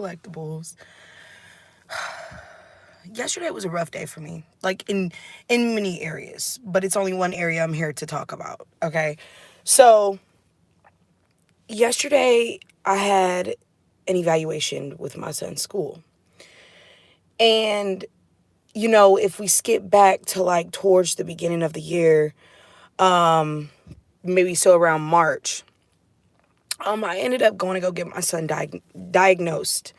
collectibles. Yesterday was a rough day for me, like in many areas, but it's only one area I'm here to talk about. Okay, so yesterday I had an evaluation with my son's school, and if we skip back to like towards the beginning of the year, maybe so around March, I ended up going to go get my son diagnosed.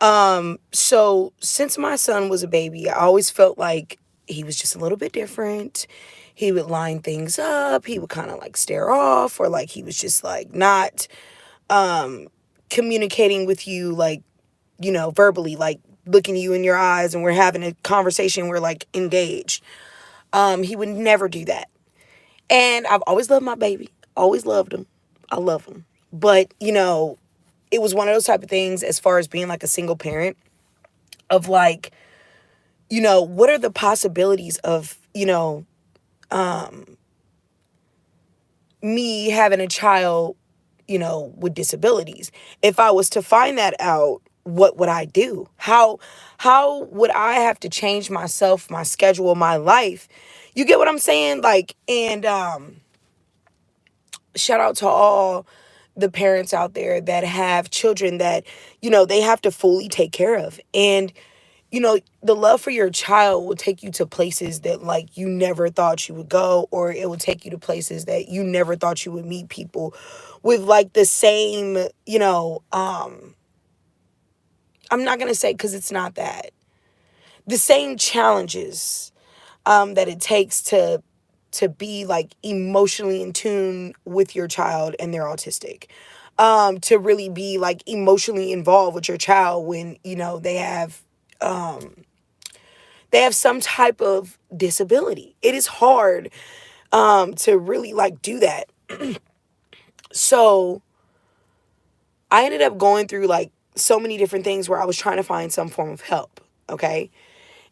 So since my son was a baby, I always felt like he was just a little bit different. He would line things up. He would kind of like stare off, or like he was just like not communicating with you, like, verbally, like looking you in your eyes and we're having a conversation, we're like engaged. He would never do that. And I've always loved my baby. Always loved him. I love him. But, it was one of those type of things as far as being like a single parent of like, what are the possibilities of, me having a child, with disabilities. If I was to find that out, what would I do? How would I have to change myself, my schedule, my life? You get what I'm saying? Like, and shout out to all the parents out there that have children that, they have to fully take care of. And, the love for your child will take you to places that like you never thought you would go, or it will take you to places that you never thought you would meet people with like the same, I'm not going to say, because it's not that, the same challenges that it takes to be like emotionally in tune with your child and they're autistic. To really be like emotionally involved with your child when, they have some type of disability. It is hard to really like do that. So I ended up going through like so many different things where I was trying to find some form of help. Okay.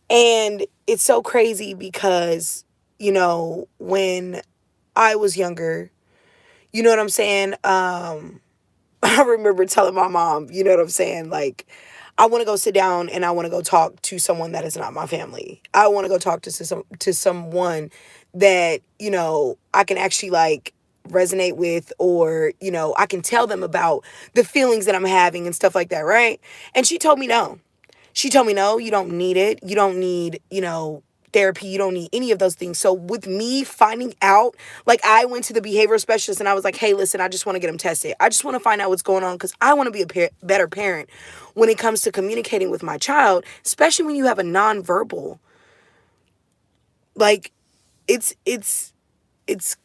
And it's so crazy because, when I was younger, you know what I'm saying? I remember telling my mom, you know what I'm saying? Like, I want to go sit down and I want to go talk to someone that is not my family. I want to go talk to someone that, I can actually like resonate with, or, I can tell them about the feelings that I'm having and stuff like that, right? And she told me no. She told me, no, you don't need it. You don't need, therapy. You don't need any of those things. So with me finding out, like I went to the behavioral specialist and I was like, hey, listen, I just want to get him tested. I just want to find out what's going on because I want to be a better parent when it comes to communicating with my child, especially when you have a nonverbal. Like it's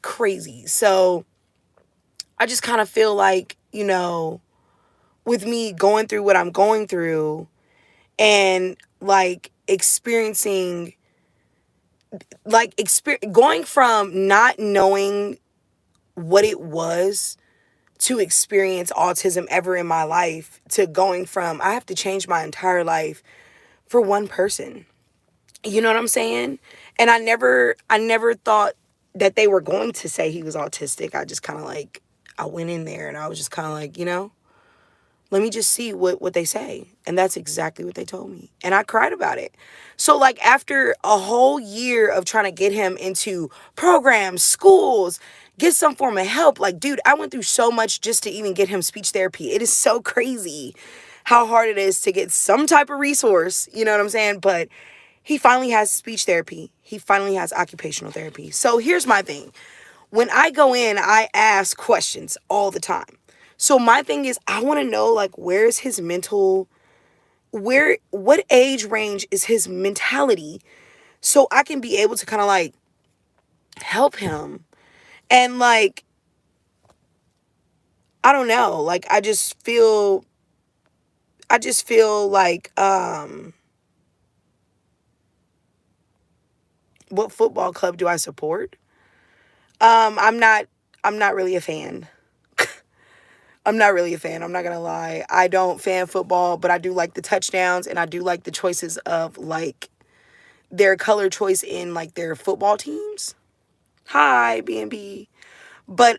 crazy. So I just kind of feel like, with me going through what I'm going through and like experiencing going from not knowing what it was to experience autism ever in my life to going from I have to change my entire life for one person. You know what I'm saying? And I never thought that they were going to say he was autistic. I just kind of like I went in there and I was just kind of like, let me just see what they say. And that's exactly what they told me. And I cried about it. So like after a whole year of trying to get him into programs, schools, get some form of help, like, dude, I went through so much just to even get him speech therapy. It is so crazy how hard it is to get some type of resource, you know what I'm saying? But he finally has speech therapy. He finally has occupational therapy. So here's my thing. When I go in, I ask questions all the time. So my thing is, I want to know, like, what age range is his mentality so I can be able to kind of like help him. And like, I don't know, like, I just feel like, what football club do I support? I'm not really a fan. I'm not really a fan. I'm not gonna lie. I don't fan football, but I do like the touchdowns and I do like the choices of like their color choice in like their football teams. Hi, B&B. But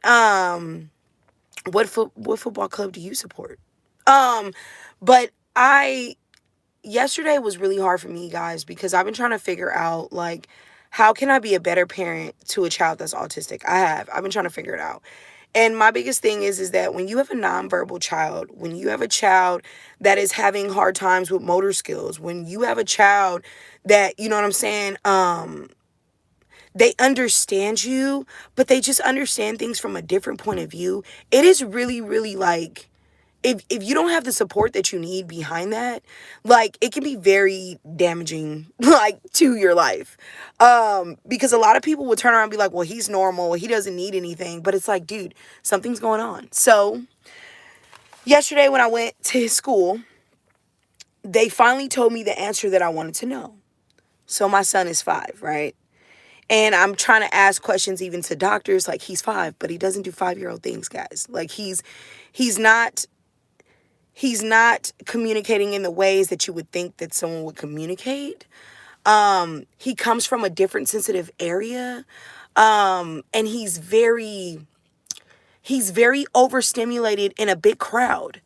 what football club do you support? Um, but I yesterday was really hard for me, guys, because I've been trying to figure out, like, how can I be a better parent to a child that's autistic? I've been trying to figure it out. And my biggest thing is that when you have a nonverbal child, when you have a child that is having hard times with motor skills, when you have a child that, you know what I'm saying, they understand you, but they just understand things from a different point of view. It is really, really like, if you don't have the support that you need behind that, like, it can be very damaging, like, to your life. Because a lot of people would turn around and be like, well, he's normal, he doesn't need anything. But it's like, dude, something's going on. So yesterday when I went to his school, they finally told me the answer that I wanted to know. So my son is 5, right? And I'm trying to ask questions even to doctors, like, he's 5, but he doesn't do 5-year-old things, guys. Like, he's not communicating in the ways that you would think that someone would communicate. He comes from a different sensitive area. And he's very overstimulated in a big crowd.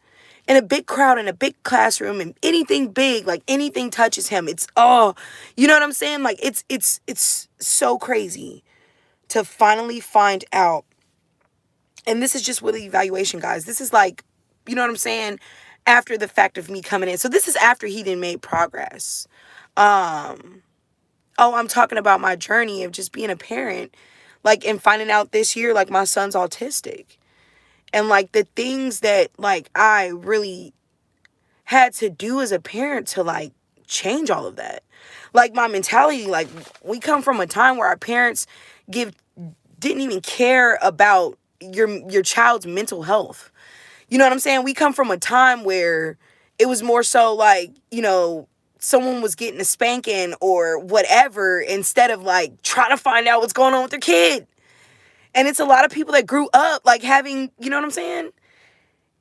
In a big crowd, in a big classroom, and anything big, like, anything touches him, it's, oh, you know what I'm saying? Like, it's so crazy to finally find out. And this is just with the evaluation, guys. This is like, you know what I'm saying, after the fact of me coming in. So this is after he didn't make progress. I'm talking about my journey of just being a parent, like, and finding out this year, like, my son's autistic. And, like, the things that, like, I really had to do as a parent to, like, change all of that. Like, my mentality, like, we come from a time where our parents didn't even care about your child's mental health. You know what I'm saying? We come from a time where it was more so like, someone was getting a spanking or whatever, instead of, like, trying to find out what's going on with their kid. And it's a lot of people that grew up, like, having, you know what I'm saying,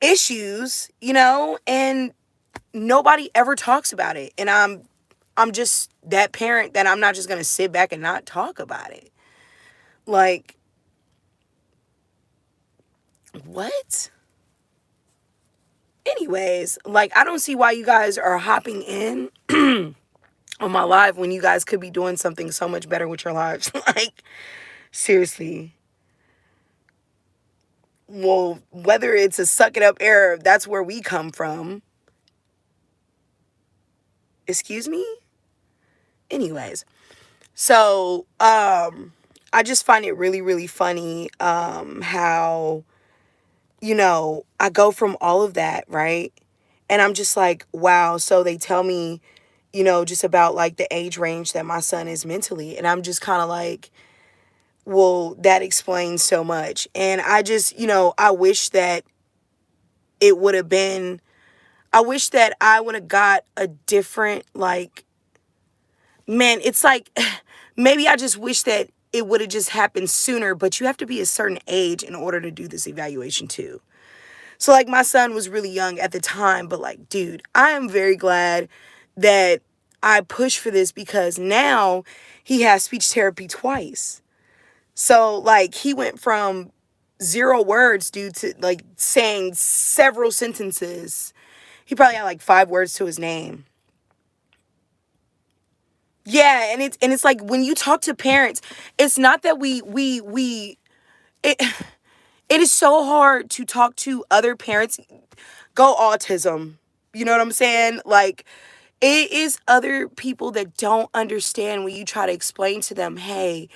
issues, and nobody ever talks about it. And I'm just that parent that I'm not just going to sit back and not talk about it. Like, what? Anyways, like, I don't see why you guys are hopping in on my live when you guys could be doing something so much better with your lives. Like, seriously. Well, whether it's a suck it up era, that's where we come from. Excuse me? Anyways, so I just find it really, really funny how, I go from all of that, right? And I'm just like, wow. So they tell me, just about, like, the age range that my son is mentally. And I'm just kind of like, well, that explains so much. And I just, I wish that it would have been, I wish that I would have got a different, like, man, it's like, maybe I just wish that it would have just happened sooner, but you have to be a certain age in order to do this evaluation too. So, like, my son was really young at the time, but, like, dude, I am very glad that I pushed for this, because now he has speech therapy twice. So, like, he went from 0 words, dude, to, like, saying several sentences. He probably had, like, 5 words to his name. Yeah, and it's like, when you talk to parents, it's not that it it is so hard to talk to other parents. Go autism. You know what I'm saying? Like, it is other people that don't understand when you try to explain to them, hey,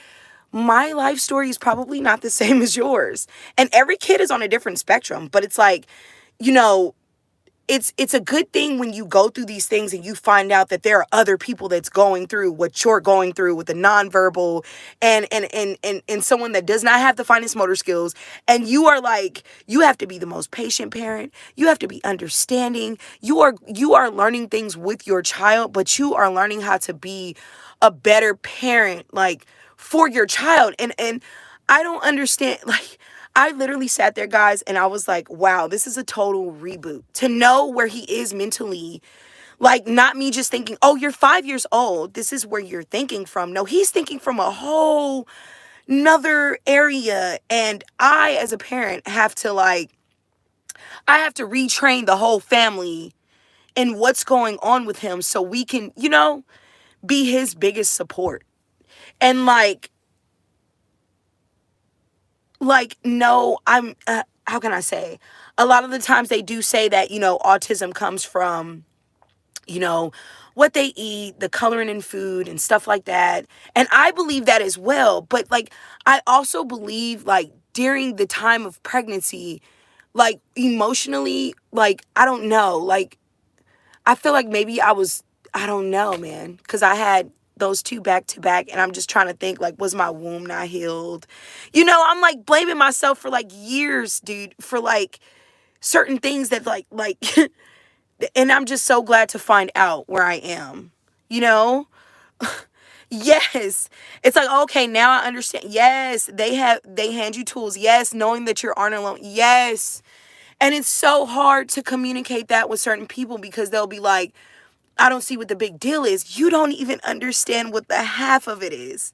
my life story is probably not the same as yours. And every kid is on a different spectrum, but it's like, you know, it's a good thing when you go through these things and you find out that there are other people that's going through what you're going through with the nonverbal, and someone that does not have the finest motor skills. And you are like, you have to be the most patient parent. You have to be understanding. You are learning things with your child, but you are learning how to be a better parent, like, for your child. And I don't understand, like, I literally sat there, guys, and I was like, wow, this is a total reboot. To know where he is mentally, like, not me just thinking, oh, you're 5 years old, this is where you're thinking from. No, he's thinking from a whole nother area. And I, as a parent, have to, like, I have to retrain the whole family and what's going on with him so we can, be his biggest support. And no, how can I say? A lot of the times they do say that, autism comes from, you know, what they eat, the coloring in food and stuff like that. And I believe that as well. But I also believe during the time of pregnancy, emotionally, I don't know, I feel like maybe I don't know, man, because I had those two back to back, and I'm just trying to think, was my womb not healed? I'm blaming myself for years, dude, for certain things that and I'm just so glad to find out where I am, you know? Yes. It's okay, now I understand. Yes, they hand you tools. Yes, knowing that you aren't alone. Yes. And it's so hard to communicate that with certain people because they'll be like, I don't see what the big deal is. You don't even understand what the half of it is.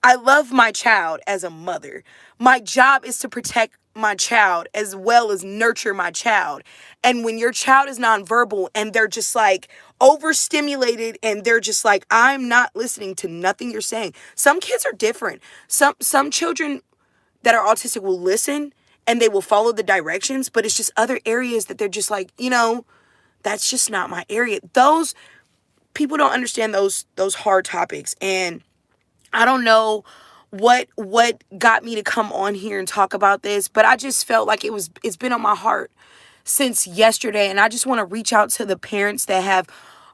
I love my child as a mother. My job is to protect my child as well as nurture my child. And when your child is nonverbal and they're just overstimulated and they're just I'm not listening to nothing you're saying. Some kids are different. Some children that are autistic will listen and they will follow the directions, but it's just other areas that they're just that's just not my area. Those people don't understand those hard topics. And I don't know what got me to come on here and talk about this, but I just felt like it's been on my heart since yesterday. And I just want to reach out to the parents that have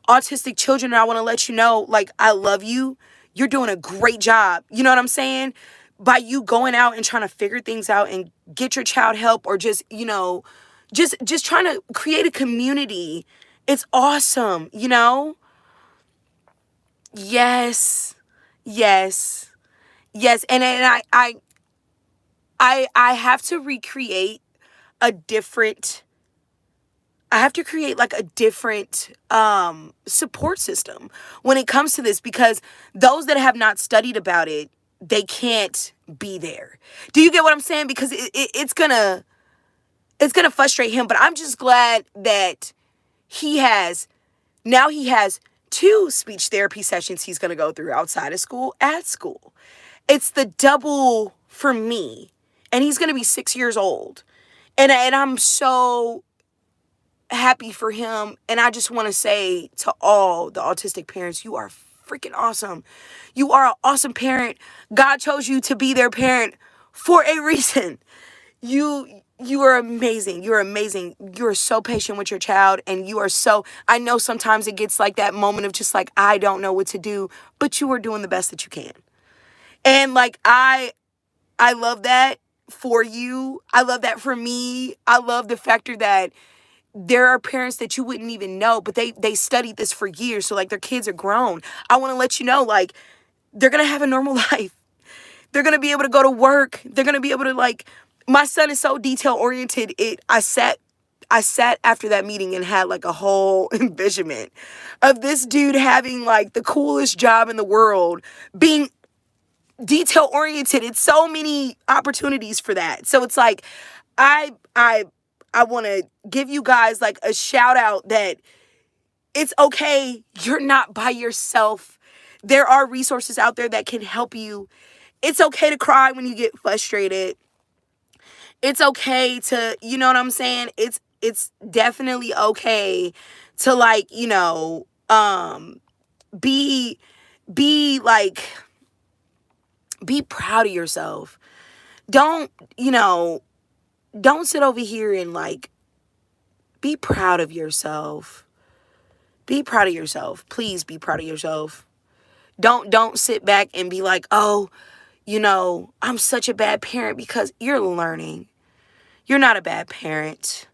autistic children. And I want to let you know, I love you. You're doing a great job. You know what I'm saying? By you going out and trying to figure things out and get your child help, or just, just trying to create a community. It's awesome, Yes. Yes. Yes. And I have to recreate a different I have to create a different support system when it comes to this, because those that have not studied about it, they can't be there. Do you get what I'm saying? Because it's gonna frustrate him. But I'm just glad that he has two speech therapy sessions he's gonna go through outside of school, at school. It's the double for me. And he's gonna be 6 years old. And I'm so happy for him. And I just want to say to all the autistic parents, you are freaking awesome. You are an awesome parent. God chose you to be their parent for a reason. You are amazing. You're amazing. You're so patient with your child, and I know sometimes it gets that moment of just I don't know what to do, but you are doing the best that you can. And I love that for you. I love that for me. I love the factor that there are parents that you wouldn't even know, but they studied this for years. So their kids are grown. I want to let you know, they're going to have a normal life. They're going to be able to go to work. They're going to be able to my son is so detail oriented. I sat after that meeting and had a whole envisionment of this dude having the coolest job in the world, being detail oriented. It's so many opportunities for that. So it's I want to give you guys a shout out that it's okay. You're not by yourself. There are resources out there that can help you. It's okay to cry when you get frustrated. It's okay to, you know what I'm saying? It's definitely okay to be be proud of yourself. Don't sit over here and be proud of yourself. Be proud of yourself. Please be proud of yourself. Don't sit back and be oh, I'm such a bad parent, because you're learning. You're not a bad parent.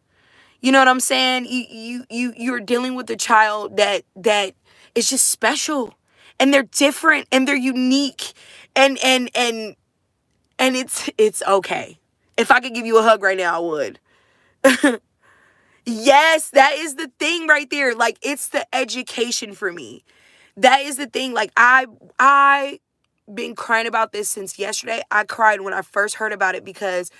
You know what I'm saying? You're dealing with a child that is just special, and they're different, and they're unique, and it's okay. If I could give you a hug right now, I would. Yes, that is the thing right there. It's the education for me. That is the thing. I been crying about this since yesterday. I cried when I first heard about it, because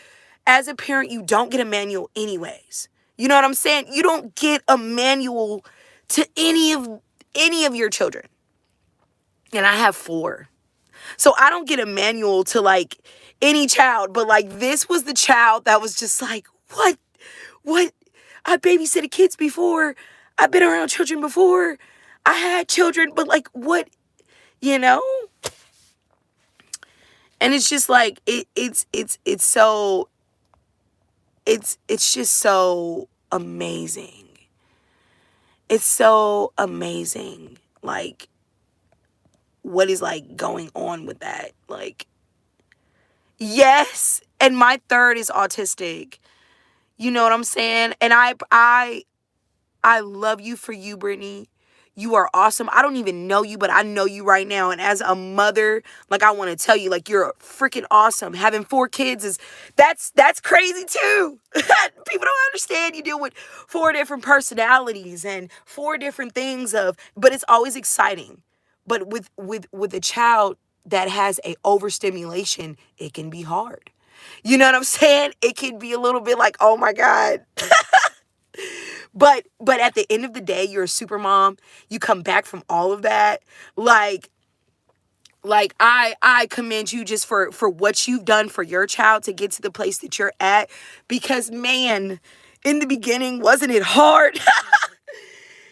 as a parent, you don't get a manual anyways. You know what I'm saying? You don't get a manual to any of your children. And I have 4. So I don't get a manual to like any child, but like this was the child that was just like, what? What? I babysitted kids before. I've been around children before. I had children, but like what, you know? And it's just like it's so it's just so amazing. It's so amazing. Like what is like going on with that? Like yes, and my third is autistic. You know what I'm saying? And I love you for you, Brittany. You are awesome. I don't even know you, but I know you right now. And as a mother, like I want to tell you, like you're freaking awesome. Having 4 kids that's crazy too. People don't understand you deal with 4 different personalities and 4 different things but it's always exciting. But with a child that has a overstimulation, it can be hard. You know what I'm saying? It can be a little bit like, oh my God. But at the end of the day, you're a super mom. You come back from all of that. Like I commend you just for what you've done for your child to get to the place that you're at. Because man, in the beginning, wasn't it hard?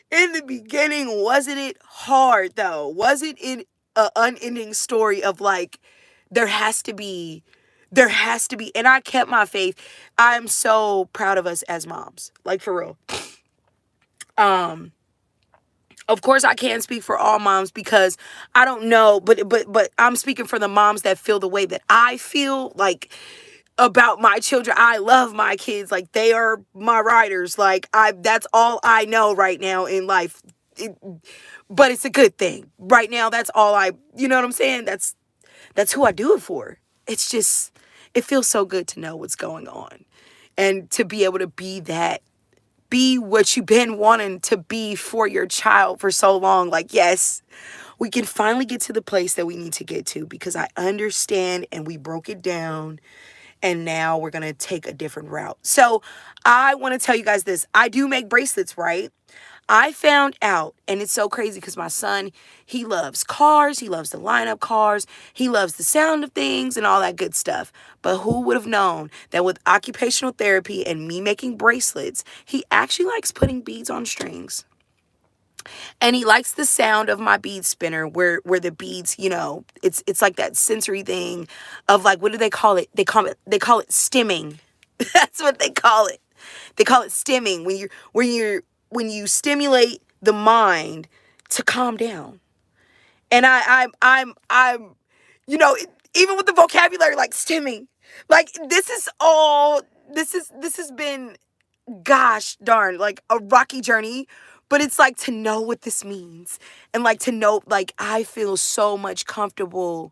In the beginning, wasn't it hard though? Wasn't it an unending story of like, there has to be, and I kept my faith. I'm so proud of us as moms, like for real. Of course, I can't speak for all moms because I don't know, but I'm speaking for the moms that feel the way that I feel like about my children. I love my kids, like they are my riders. Like that's all I know right now in life. But it's a good thing. Right now, that's all you know what I'm saying? That's who I do it for. It's just, it feels so good to know what's going on and to be able to be what you've been wanting to be for your child for so long. Like, yes, we can finally get to the place that we need to get to because I understand and we broke it down and now we're going to take a different route. So I want to tell you guys this. I do make bracelets, right? I found out, and it's so crazy because my son, he loves cars. He loves to line up cars. He loves the sound of things and all that good stuff. But who would have known that with occupational therapy and me making bracelets, he actually likes putting beads on strings. And he likes the sound of my bead spinner where the beads, you know, it's like that sensory thing of like, what do they call it? They call it stimming. That's what they call it. They call it stimming when you stimulate the mind to calm down. And I'm you know, even with the vocabulary, like stimming, like this has been, gosh darn, like a rocky journey, but it's like to know what this means and like to know, like I feel so much comfortable.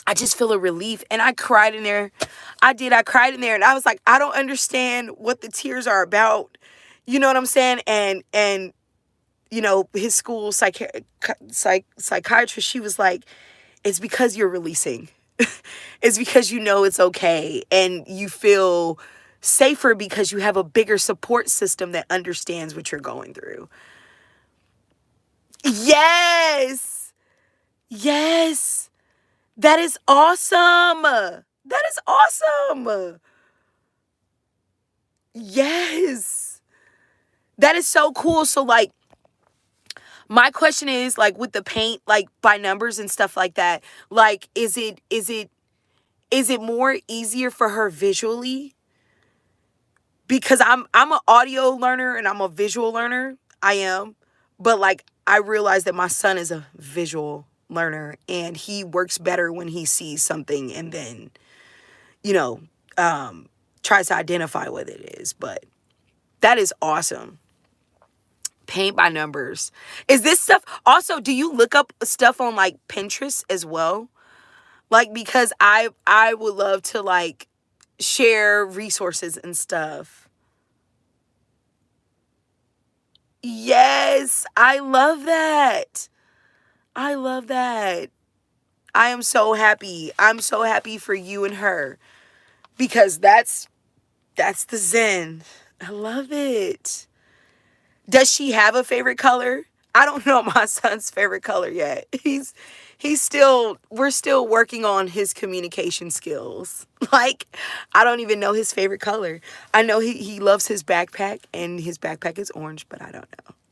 I just feel a relief, and I cried in there. I cried in there, and I was like, I don't understand what the tears are about. You know what I'm saying? And you know, his school psychiatrist, she was like, it's because you're releasing. It's because you know it's okay, and you feel safer because you have a bigger support system that understands what you're going through. Yes. Yes. That is awesome. That is awesome. Yes. That is so cool. So like, my question is like with the paint, like by numbers and stuff like that, like, is it more easier for her visually? Because I'm an audio learner and I'm a visual learner. I am. But like, I realize that my son is a visual learner and he works better when he sees something and then, you know, tries to identify what it is. But that is awesome. Paint by numbers. Is this stuff also, do you look up stuff on like Pinterest as well? Like, because I would love to like share resources and stuff. Yes, I love that. I love that. I am so happy. I'm so happy for you and her because that's the zen. I love it. Does she have a favorite color? I don't know my son's favorite color yet. We're still working on his communication skills. Like, I don't even know his favorite color. I know he loves his backpack, and his backpack is orange, but I don't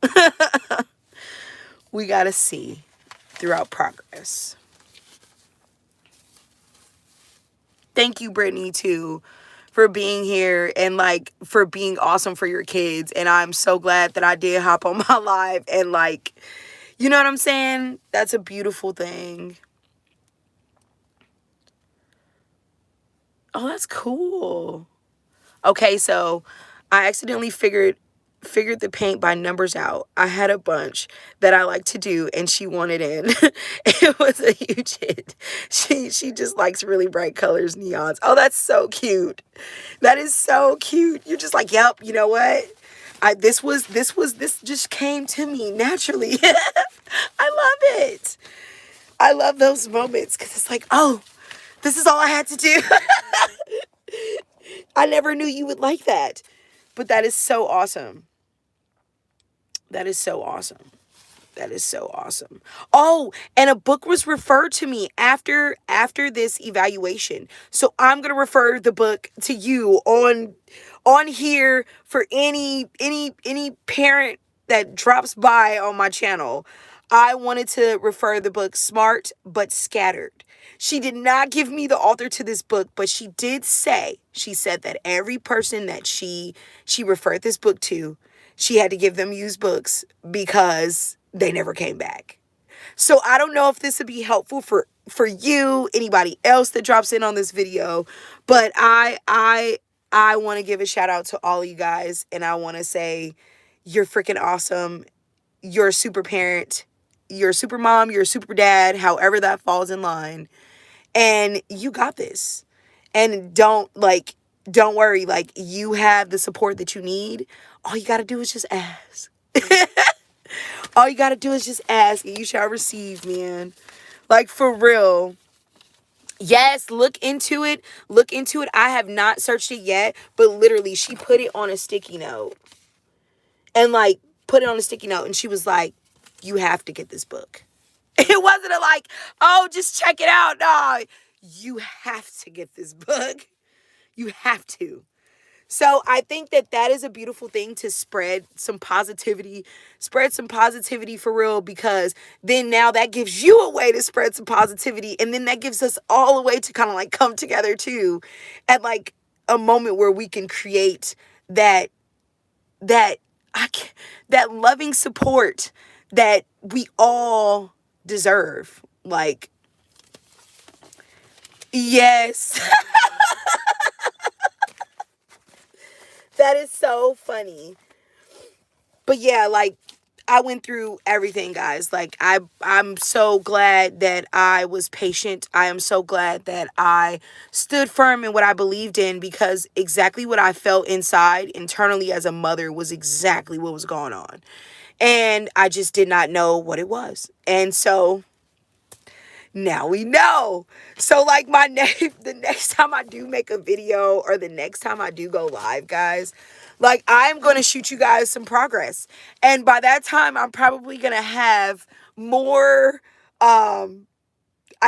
know. We gotta see throughout progress. Thank you, Brittany, too, for being here and like for being awesome for your kids. And I'm so glad that I did hop on my live and like, you know what I'm saying? That's a beautiful thing. Oh, that's cool. Okay, so I accidentally figured the paint by numbers out. I had a bunch that I like to do, and she wanted in. It was a huge hit. She just likes really bright colors, neons. Oh, that's so cute. That is so cute. You're just like, yep, you know what? This just came to me naturally. I love it. I love those moments because it's like, oh, this is all I had to do. I never knew you would like that. But that is so awesome. That is so awesome. That is so awesome. Oh, and a book was referred to me after this evaluation. So I'm going to refer the book to you on here for any parent that drops by on my channel. I wanted to refer the book Smart but Scattered. She did not give me the author to this book, but she said that every person that she referred this book to, she had to give them used books because they never came back. So I don't know if this would be helpful for you, anybody else that drops in on this video, but I want to give a shout out to all of you guys, and I want to say you're freaking awesome. You're a super parent. You're a super mom. You're a super dad, however that falls in line. And you got this. And don't worry. Like, you have the support that you need. All you got to do is just ask. All you got to do is just ask, and you shall receive, man. Like, for real. Yes, look into it. Look into it. I have not searched it yet, but literally she put it on a sticky note. And like put it on a sticky note, and she was like, you have to get this book. It wasn't like, oh, just check it out. No, you have to get this book. You have to. So I think that is a beautiful thing to spread some positivity for real, because then now that gives you a way to spread some positivity. And then that gives us all a way to kind of like come together too at like a moment where we can create that loving support that we all deserve. Like, yes. That is so funny. But yeah, like, I went through everything, guys. Like, I'm so glad that I was patient. I am so glad that I stood firm in what I believed in, because exactly what I felt inside internally as a mother was exactly what was going on. And I just did not know what it was. And so now we know. So like the next time I do make a video, or the next time I do go live, guys, like, I'm going to shoot you guys some progress. And by that time, I'm probably going to have more, I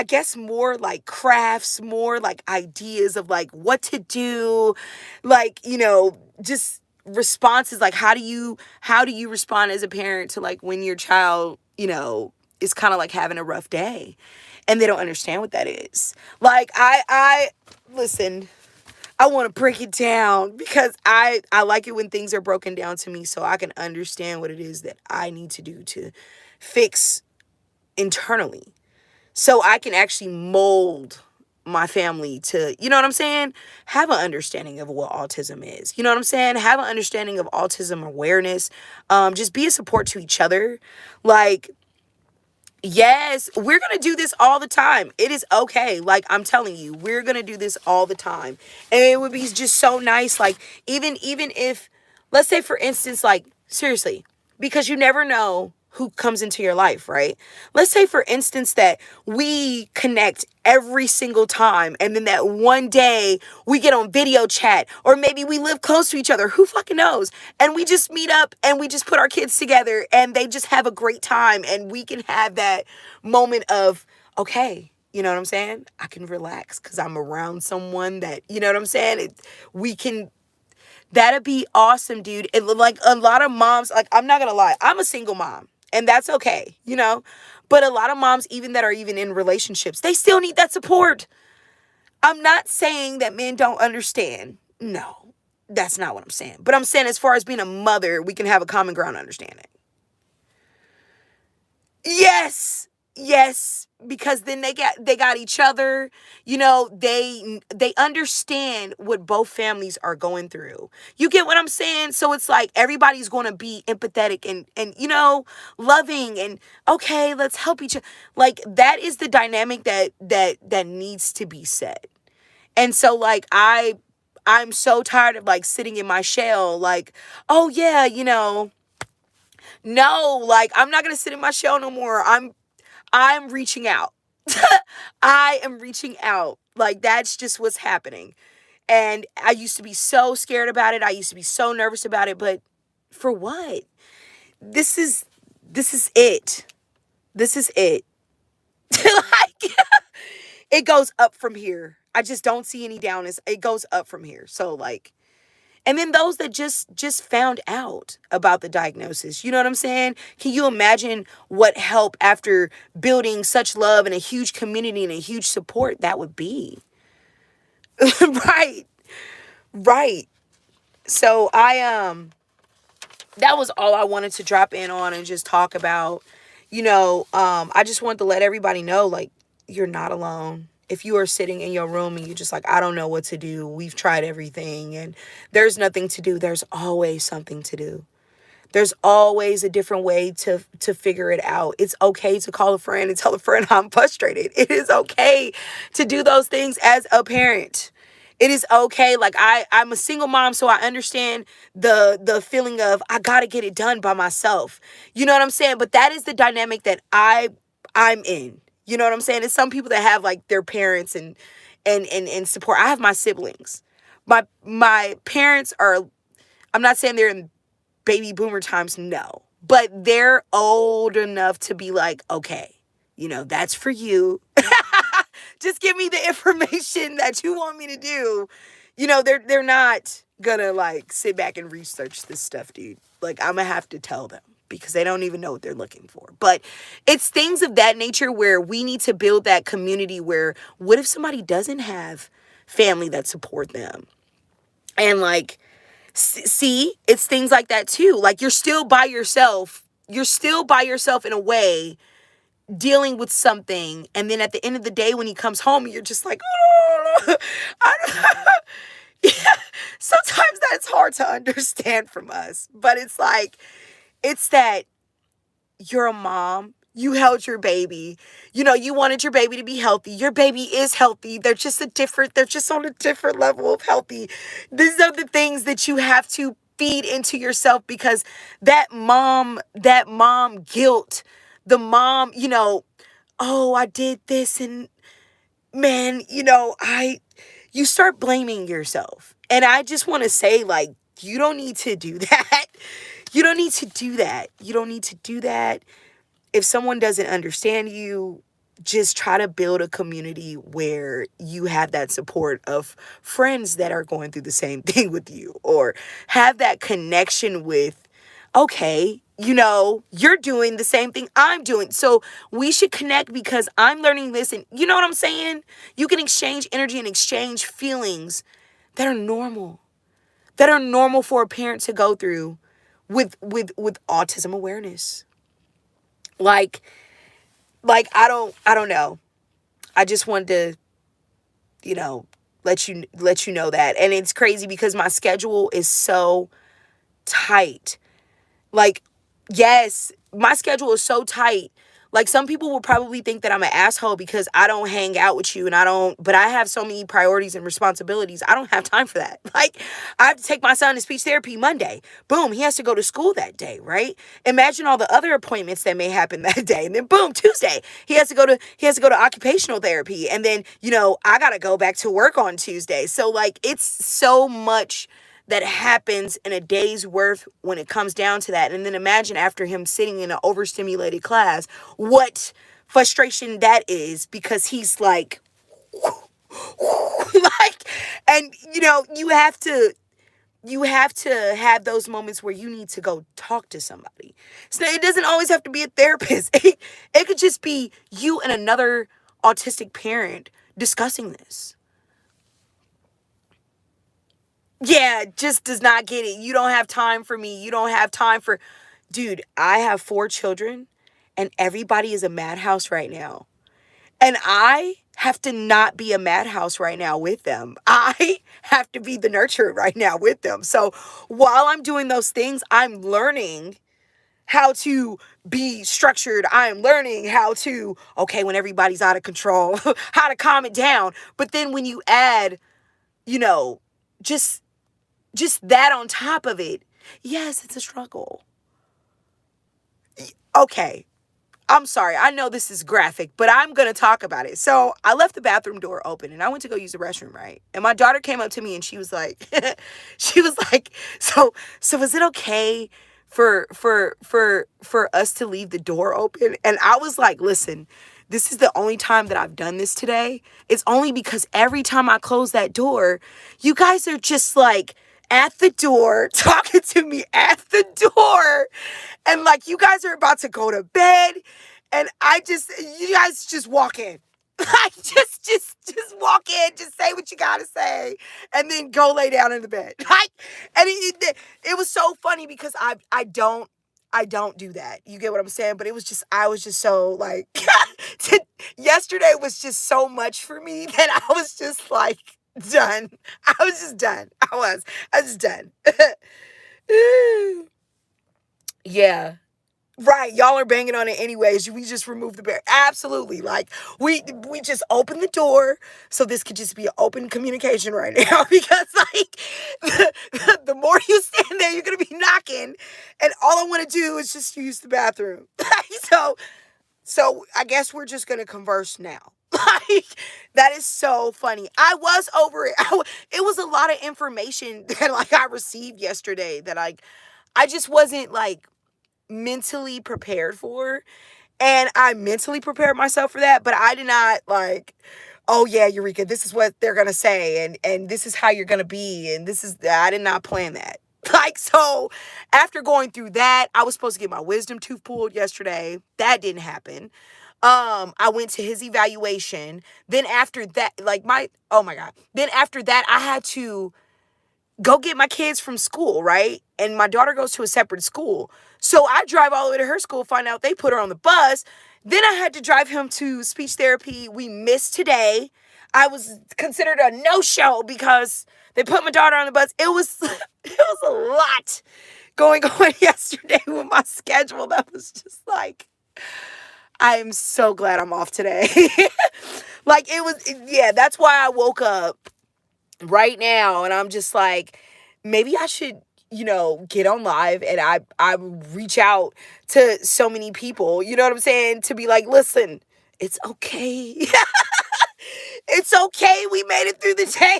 guess more like crafts, more like ideas of like what to do, like, you know, just responses. Like, how do you respond as a parent to like when your child, you know, is kind of like having a rough day and they don't understand what that is. Like, I listen, I want to break it down, because I like it when things are broken down to me, so I can understand what it is that I need to do to fix internally, so I can actually mold my family to, you know what I'm saying, have an understanding of what autism is. You know what I'm saying? Have an understanding of autism awareness. Just be a support to each other. Like, yes, we're going to do this all the time. It is okay. Like, I'm telling you, we're going to do this all the time. And it would be just so nice. Like, even if, let's say, for instance, like, seriously, because you never know who comes into your life, right? Let's say, for instance, that we connect every single time, and then that one day we get on video chat, or maybe we live close to each other, who fucking knows? And we just meet up and we just put our kids together and they just have a great time, and we can have that moment of, okay, you know what I'm saying? I can relax because I'm around someone that, you know what I'm saying? We can, that'd be awesome, dude. It, like, a lot of moms, like, I'm not gonna lie, I'm a single mom, and that's okay, you know? But a lot of moms, even that are even in relationships, they still need that support. I'm not saying that men don't understand. No, that's not what I'm saying. But I'm saying, as far as being a mother, we can have a common ground understanding. Yes. Yes, because then they got each other. You know, they understand what both families are going through. You get what I'm saying? So it's like everybody's going to be empathetic and you know, loving, and okay, let's help each other. Like, that is the dynamic that needs to be said. And so, like, I'm so tired of, like, sitting in my shell, like, oh yeah, you know, no, like, I'm not going to sit in my shell no more. I'm reaching out. I am reaching out. Like, that's just what's happening. And I used to be so scared about it. I used to be so nervous about it, but for what? This is it. This is it. Like, it goes up from here. I just don't see any down. It goes up from here. So, like, and then those that just found out about the diagnosis, you know what I'm saying? Can you imagine what help after building such love and a huge community and a huge support that would be? Right. Right. So that was all I wanted to drop in on and just talk about. You know, I just wanted to let everybody know, like, you're not alone. If you are sitting in your room and you're just like, I don't know what to do, we've tried everything and there's nothing to do, there's always something to do. There's always a different way to figure it out. It's okay to call a friend and tell a friend, I'm frustrated. It is okay to do those things as a parent. It is okay. Like, I'm a single mom, so I understand the feeling of, I gotta get it done by myself. You know what I'm saying? But that is the dynamic that I'm in. You know what I'm saying? It's some people that have, like, their parents and support. I have my siblings. My parents are, I'm not saying they're in baby boomer times, no. But they're old enough to be like, okay, you know, that's for you. Just give me the information that you want me to do. You know, they're not gonna, like, sit back and research this stuff, dude. Like, I'm gonna have to tell them because they don't even know what they're looking for. But it's things of that nature where we need to build that community where, what if somebody doesn't have family that support them? And, like, see, it's things like that too. Like, you're still by yourself. You're still by yourself in a way, dealing with something. And then at the end of the day, when he comes home, you're just like, oh, I don't yeah. Sometimes that's hard to understand from us. But it's like, it's that you're a mom. You held your baby. You know, you wanted your baby to be healthy. Your baby is healthy. They're just on a different level of healthy. These are the things that you have to feed into yourself, because that mom guilt, the mom, you know, oh, I did this and man, you know, you start blaming yourself. And I just want to say, like, you don't need to do that. You don't need to do that. You don't need to do that. If someone doesn't understand you, just try to build a community where you have that support of friends that are going through the same thing with you, or have that connection with, okay, you know, you're doing the same thing I'm doing. So we should connect because I'm learning this. And you know what I'm saying? You can exchange energy and exchange feelings that are normal, for a parent to go through with autism awareness. Like, I don't know. I just wanted to, you know, let you know that. And it's crazy because my schedule is so tight. Like, yes, my schedule is so tight. Like, some people will probably think that I'm an asshole because I don't hang out with you, but I have so many priorities and responsibilities. I don't have time for that. Like, I have to take my son to speech therapy Monday. Boom, he has to go to school that day, right? Imagine all the other appointments that may happen that day. And then boom, Tuesday, he has to go to occupational therapy. And then, I got to go back to work on Tuesday. So like, it's so much that happens in a day's worth when it comes down to that. And then imagine after him sitting in an overstimulated class, what frustration that is, because he's like, like, and you have to have those moments where you need to go talk to somebody. So it doesn't always have to be a therapist. It could just be you and another autistic parent discussing this. Yeah, just does not get it. You don't have time for me. You don't have time for... Dude, I have 4 children and everybody is a madhouse right now. And I have to not be a madhouse right now with them. I have to be the nurturer right now with them. So while I'm doing those things, I'm learning how to be structured. I'm learning how to, okay, when everybody's out of control, how to calm it down. But then when you add, you know, just that on top of it, yes, it's a struggle. Okay, I'm sorry. I know this is graphic, but I'm going to talk about it. So I left the bathroom door open and I went to go use the restroom, right? And my daughter came up to me and she was like, so is it okay for us to leave the door open? And I was like, listen, this is the only time that I've done this today. It's only because every time I close that door, you guys are just like at the door, talking to me at the door. And like, you guys are about to go to bed. And you guys just walk in. Like, just walk in, just say what you gotta say, and then go lay down in the bed. Like, and it was so funny because I don't do that. You get what I'm saying? But I was just so like, yesterday was just so much for me that I was just like done. I was just done. I was done. Yeah. Right, y'all are banging on it anyways. We just removed the barrier. Absolutely. Like, we just opened the door so this could just be an open communication right now. Because like, the more you stand there, you're gonna be knocking, and all I want to do is just use the bathroom. So I guess we're just gonna converse now. Like, that is so funny. I was over it. It was a lot of information that like I received yesterday that like I just wasn't like mentally prepared for. And I mentally prepared myself for that, but I did not like, oh yeah, Eureka, this is what they're gonna say, and this is how you're gonna be, and I did not plan that. Like, so after going through that, I was supposed to get my wisdom tooth pulled yesterday. That didn't happen. I went to his evaluation. Then after that, oh my God. Then after that, I had to go get my kids from school, right? And my daughter goes to a separate school. So I drive all the way to her school, find out they put her on the bus. Then I had to drive him to speech therapy. We missed today. I was considered a no-show because they put my daughter on the bus. It was it was a lot going on yesterday with my schedule. That was just like, I am so glad I'm off today. Like, yeah, that's why I woke up right now and I'm just like, maybe I should, get on live and I reach out to so many people, you know what I'm saying, to be like, listen, it's okay. It's okay. We made it through the day.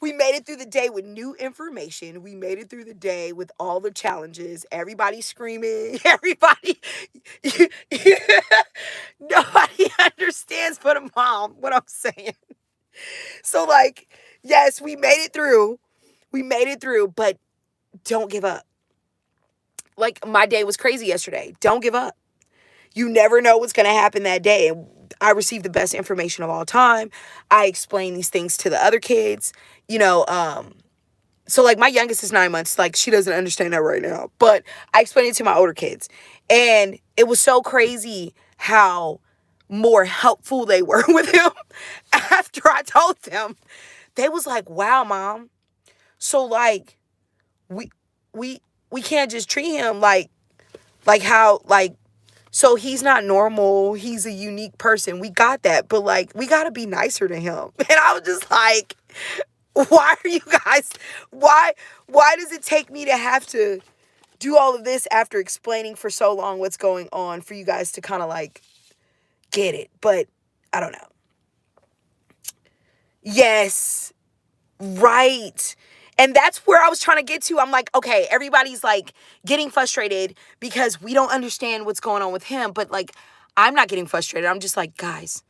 We made it through the day with new information. We made it through the day with all the challenges. Everybody screaming. Everybody. Nobody understands but a mom what I'm saying. So like, yes, we made it through. We made it through, but don't give up. Like, my day was crazy yesterday. Don't give up. You never know what's going to happen that day. And I received the best information of all time. I explained these things to the other kids, so like my youngest is 9 months. Like, she doesn't understand that right now, but I explained it to my older kids, and it was so crazy how more helpful they were with him after I told them. They was like, wow, Mom. So like, we can't just treat him like how, like, So he's not normal. He's a unique person. We got that. But like, we got to be nicer to him. And I was just like, why are you guys, why, why does it take me to have to do all of this after explaining for so long what's going on for you guys to kind of like get it? But I don't know. Yes. Right. And that's where I was trying to get to. I'm like, okay, everybody's like getting frustrated because we don't understand what's going on with him. But like, I'm not getting frustrated. I'm just like, guys,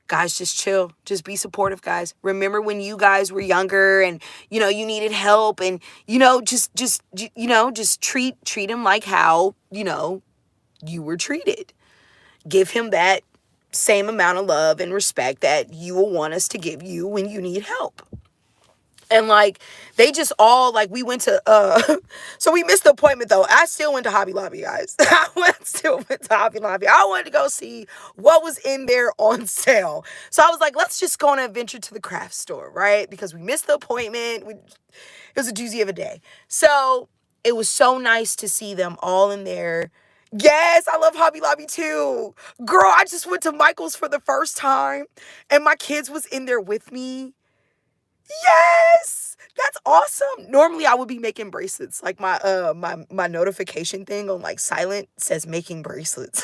just chill. Just be supportive, guys. Remember when you guys were younger and, you know, you needed help and, you know, just treat him like how, you know, you were treated. Give him that same amount of love and respect that you will want us to give you when you need help. And like, they just all like, we went to, so we missed the appointment though. I still went to Hobby Lobby, guys. Still went to Hobby Lobby. I wanted to go see what was in there on sale. So I was like, let's just go on an adventure to the craft store, right? Because we missed the appointment. It was a doozy of a day. So it was so nice to see them all in there. Yes, I love Hobby Lobby too. Girl, I just went to Michael's for the first time and my kids was in there with me. Yes, that's awesome. Normally I would be making bracelets. Like my notification thing on like silent says making bracelets.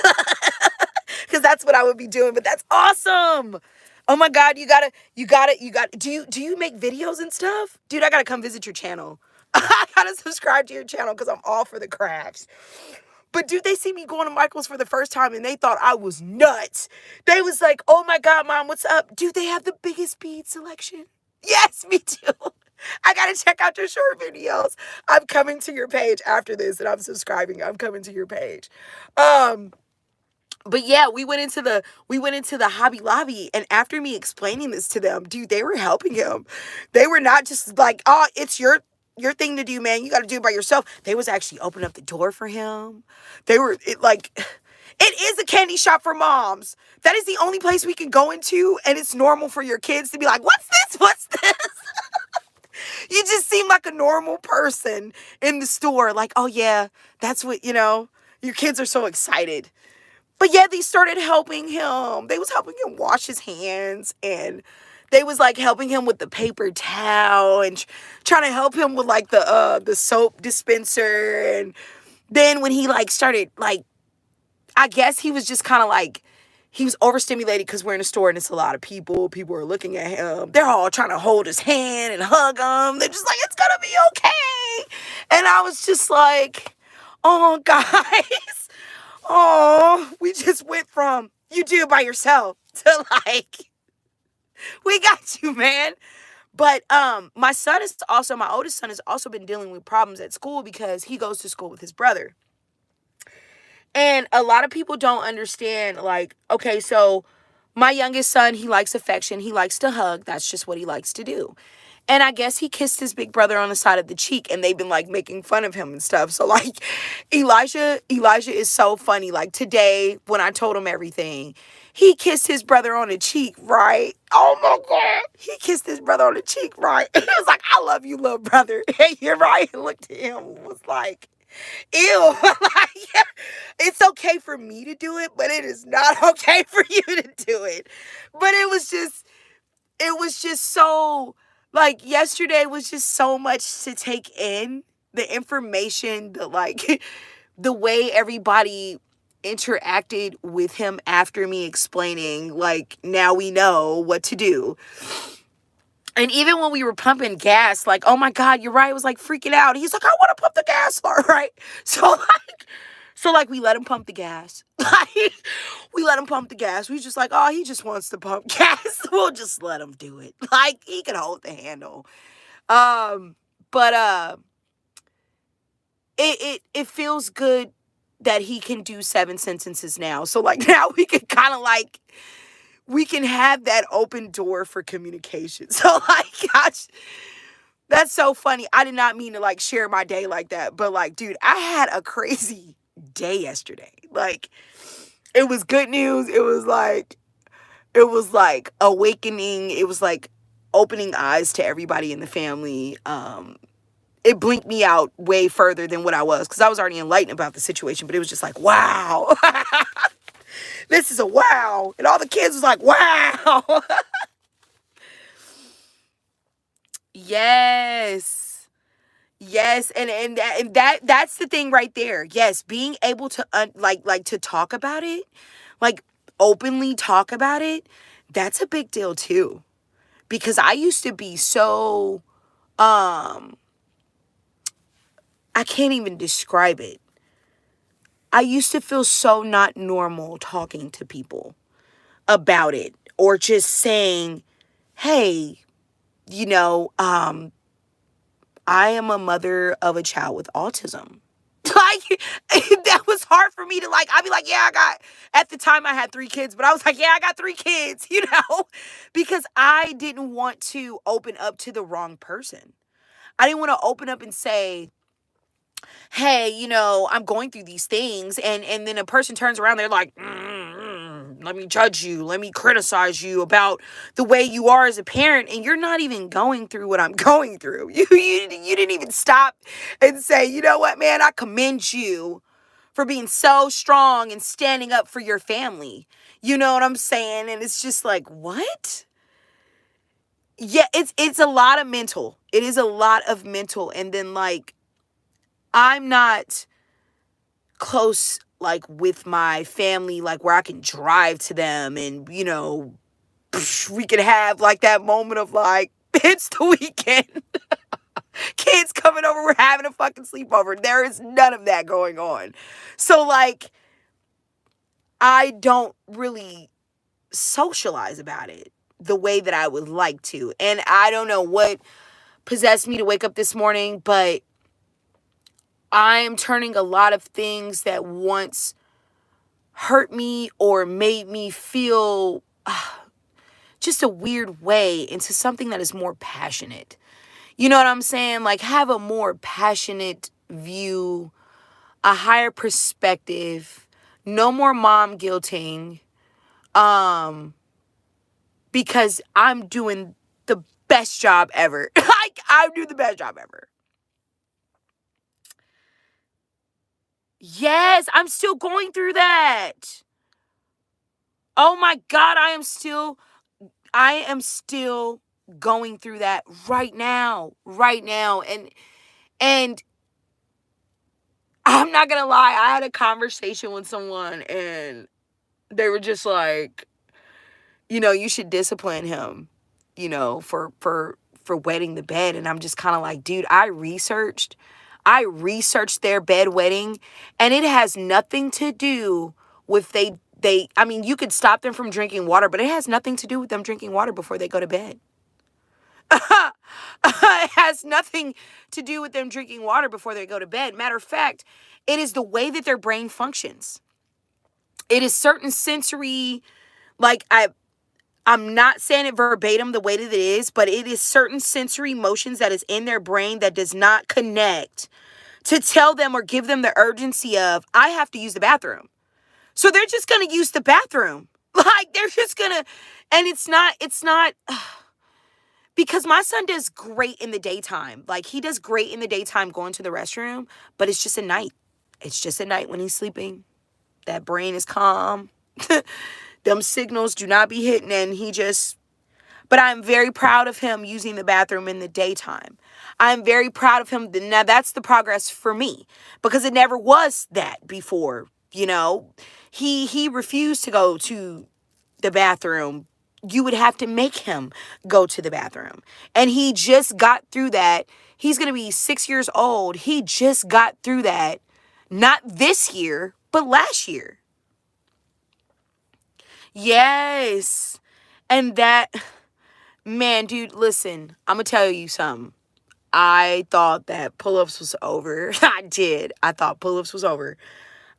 Cuz that's what I would be doing, but that's awesome. Oh my god, you got to do you make videos and stuff? Dude, I got to come visit your channel. I got to subscribe to your channel cuz I'm all for the crafts. But dude, they see me going to Michael's for the first time and they thought I was nuts. They was like, "Oh my god, mom, what's up?" Dude, they have the biggest bead selection. Yes, me too. I gotta check out your short videos. I'm coming to your page after this and I'm subscribing. I'm coming to your page. But yeah, we went into the Hobby Lobby and after me explaining this to them, dude, they were helping him. They were not just like, "Oh, it's your thing to do, man. You got to do it by yourself." They was actually opening up the door for him. They were it is a candy shop for moms. That is the only place we can go into and it's normal for your kids to be like, "What's this? What's this?" You just seem like a normal person in the store. Like, "Oh yeah, that's what, you know, your kids are so excited." But yeah, they started helping him. They was helping him wash his hands and they was like helping him with the paper towel and trying to help him with like the soap dispenser. And then when he like started like, I guess he was just kind of like, he was overstimulated because we're in a store and it's a lot of people. People are looking at him. They're all trying to hold his hand and hug him. They're just like, "It's going to be okay." And I was just like, oh, guys. Oh, we just went from you do it by yourself to like, we got you, man. But my oldest son has also been dealing with problems at school because he goes to school with his brother. And a lot of people don't understand, like, okay, so my youngest son, he likes affection. He likes to hug. That's just what he likes to do. And I guess he kissed his big brother on the side of the cheek and they've been like making fun of him and stuff. So like Elijah is so funny. Like today when I told him everything, he kissed his brother on the cheek, right? Oh my God. He kissed his brother on the cheek, right? He was like, "I love you, little brother." Hey, you're right. And looked at him and was like, ew. Like, it's okay for me to do it, but it is not okay for you to do it. But it was just so, like, yesterday was just so much to take in. The information, the way everybody interacted with him after me explaining, like, now we know what to do. And even when we were pumping gas, like, "Oh my God, you're right." I was like freaking out. He's like, "I want to pump the gas," right? So we let him pump the gas. Like, we let him pump the gas. We just like, "Oh, he just wants to pump gas." We'll just let him do it. Like, he can hold the handle. But it feels good that he can do 7 sentences now. So like now we can kind of like, we can have that open door for communication. So like, gosh, that's so funny. I did not mean to like share my day like that, but like, dude, I had a crazy day yesterday. Like, it was good news. It was like awakening. It was like opening eyes to everybody in the family. It blinked me out way further than what I was because I was already enlightened about the situation, but it was just like, wow. This is a wow. And all the kids was like, wow. Yes. Yes, and that's the thing right there. Yes, being able to like to talk about it, like openly talk about it, that's a big deal too. Because I used to be so um I can't even describe it. I used to feel so not normal talking to people about it or just saying, "Hey, you know, I am a mother of a child with autism." Like, that was hard for me to like. I'd be like, yeah, at the time I had 3 kids, but I was like, yeah, I got 3 kids, because I didn't want to open up to the wrong person. I didn't want to open up and say, hey, I'm going through these things. And then a person turns around, they're like, let me judge you. Let me criticize you about the way you are as a parent. And you're not even going through what I'm going through. You didn't even stop and say, you know what, man, I commend you for being so strong and standing up for your family. You know what I'm saying? And it's just like, what? Yeah, it's a lot of mental. It is a lot of mental. And then like, I'm not close like with my family, like where I can drive to them and, we could have like that moment of like, it's the weekend. Kids coming over, we're having a fucking sleepover. There is none of that going on. So like, I don't really socialize about it the way that I would like to. And I don't know what possessed me to wake up this morning, but I am turning a lot of things that once hurt me or made me feel just a weird way into something that is more passionate. You know what I'm saying? Like, have a more passionate view, a higher perspective, no more mom guilting, because I'm doing the best job ever. Like, I do the best job ever. Yes, I'm still going through that. Oh my God, I am still going through that right now. Right now. And I'm not gonna lie, I had a conversation with someone and they were just like, you should discipline him, for wetting the bed. And I'm just kind of like, dude, I researched their bedwetting, and it has nothing to do with I mean, you could stop them from drinking water, but it has nothing to do with them drinking water before they go to bed. It has nothing to do with them drinking water before they go to bed. Matter of fact, it is the way that their brain functions. It is certain sensory, like I'm not saying it verbatim the way that it is, but it is certain sensory motions that is in their brain that does not connect to tell them or give them the urgency of, I have to use the bathroom. So they're just going to use the bathroom. Like, they're just going to, and it's not, because my son does great in the daytime. Like, he does great in the daytime going to the restroom, but it's just at night. It's just at night when he's sleeping. That brain is calm. Them signals do not be hitting, and but I'm very proud of him using the bathroom in the daytime. I'm very proud of him. Now, that's the progress for me, because it never was that before, He refused to go to the bathroom. You would have to make him go to the bathroom. And he just got through that. He's going to be 6 years old. He just got through that, not this year, but last year. Yes. And that, man, dude, listen, I'm going to tell you something. I thought that pull-ups was over. I did. I thought pull-ups was over.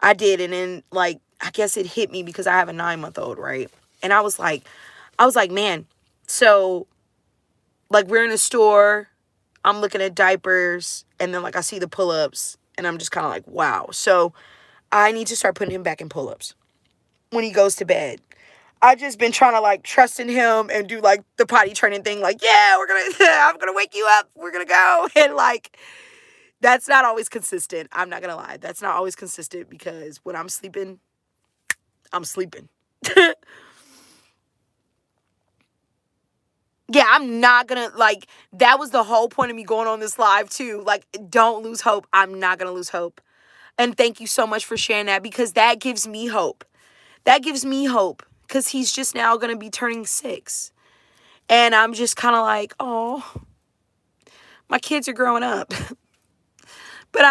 I did. And then, like, I guess it hit me because I have a 9-month-old, right? And I was like, man, so, like, we're in a store. I'm looking at diapers. And then, like, I see the pull-ups. And I'm just kind of like, wow. So, I need to start putting him back in pull-ups when he goes to bed. I just been trying to like trust in him and do like the potty training thing. Like, yeah, I'm going to wake you up. We're going to go. And like, that's not always consistent. I'm not going to lie. That's not always consistent because when I'm sleeping, I'm sleeping. Yeah, I'm not gonna, like, that was the whole point of me going on this live too. Like, don't lose hope. I'm not gonna lose hope. And thank you so much for sharing that, because that gives me hope. That gives me hope, because he's just now gonna be turning 6. And I'm just kind of like, oh, my kids are growing up. But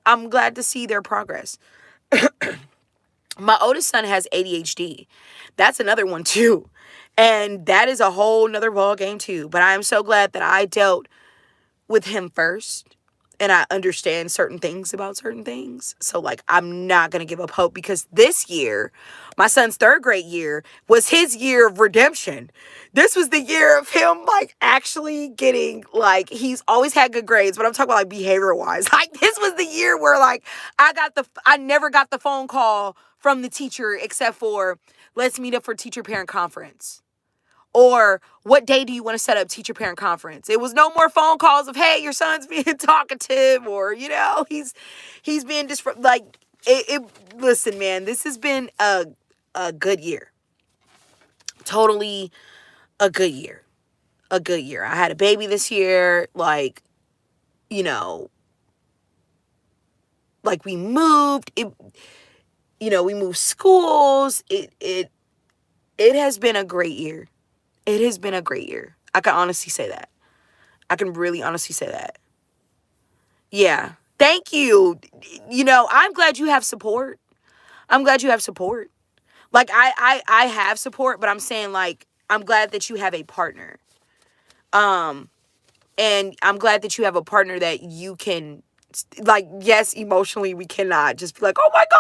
I'm glad to see their progress. My oldest son has ADHD. That's another one too. And that is a whole nother ball game too. But I am so glad that I dealt with him first, and I understand certain things about certain things. So, like, I'm not going to give up hope, because this year, my son's 3rd grade year, was his year of redemption. This was the year of him, like, actually getting, like, he's always had good grades, but I'm talking about, like, behavior wise. Like, this was the year where, like, I never got the phone call from the teacher except for, let's meet up for teacher parent conference. Or, what day do you want to set up teacher parent conference? It was no more phone calls of, hey, your son's being talkative, or, he's being like, listen, man, this has been a good year. Totally a good year. A good year. I had a baby this year, like, like, we moved, we moved schools. It has been a great year. It has been a great year. I can honestly say that. I can really honestly say that. Yeah. Thank you. I'm glad you have support. I'm glad you have support. Like, I have support, but I'm saying, like, I'm glad that you have a partner. And I'm glad that you have a partner that you can, like, yes, emotionally, we cannot just be like, oh my God.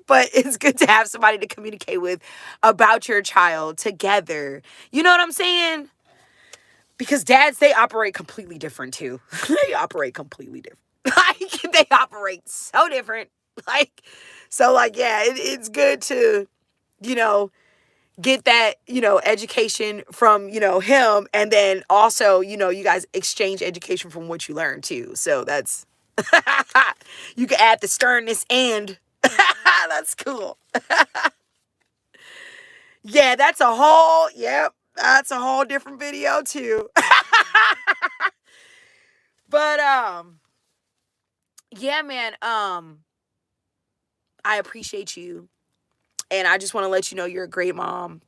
But it's good to have somebody to communicate with about your child together. You know what I'm saying? Because dads, they operate completely different too. They operate completely different. Like, they operate so different. Like, so, like, yeah, it's good to, get that, education from, him. And then also, you guys exchange education from what you learn too. So that's, you can add the sternness and that's cool. Yeah, that's a whole different video too. But, yeah, man, I appreciate you. And I just want to let you know you're a great mom.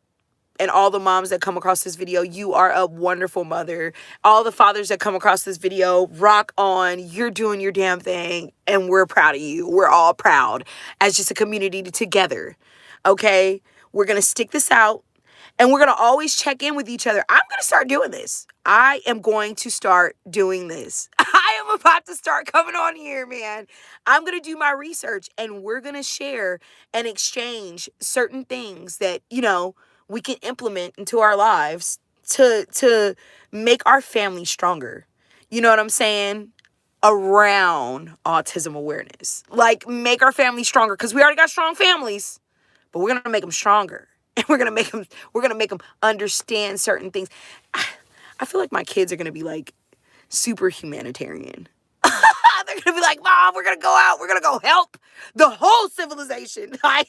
And all the moms that come across this video, you are a wonderful mother. All the fathers that come across this video, rock on. You're doing your damn thing. And we're proud of you. We're all proud as just a community together. Okay? We're going to stick this out. And we're going to always check in with each other. I'm going to start doing this. I am going to start doing this. I am about to start coming on here, man. I'm going to do my research, and we're going to share and exchange certain things that, we can implement into our lives to make our family stronger. You know what I'm saying? Around autism awareness. Like, make our family stronger, because we already got strong families, but we're going to make them stronger. And we're going to make them understand certain things. I feel like my kids are going to be, like, super humanitarian. They're going to be like, Mom, we're going to go out. We're going to go help the whole civilization. Like,